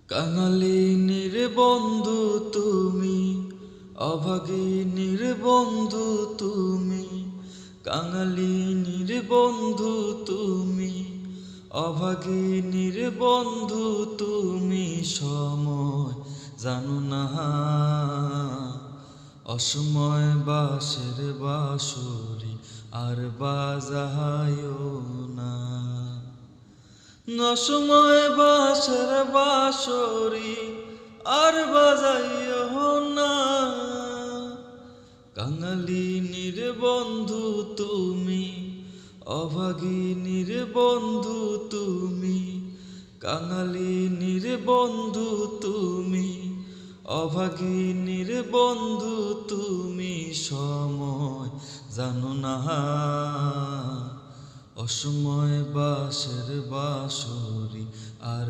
কাঙালিনীর বন্ধু তুমি, অভাগিনীর বন্ধু তুমি। কাঙালিনীর বন্ধু তুমি, অভাগিনীর বন্ধু তুমি। সময় জানো না, অসময় বাঁশের বাঁশরি আর বাজায়ও না। অসময় বাঁশের বাঁশরি আর বাজাইও না। কাঙালিনীর বন্ধু তুমি, অভাগিনীর বন্ধু তুমি। কাঙালিনীর বন্ধু তুমি, অভাগিনীর বন্ধু তুমি। সময় জানো না, অসময় বাঁশের বাঁশরি আর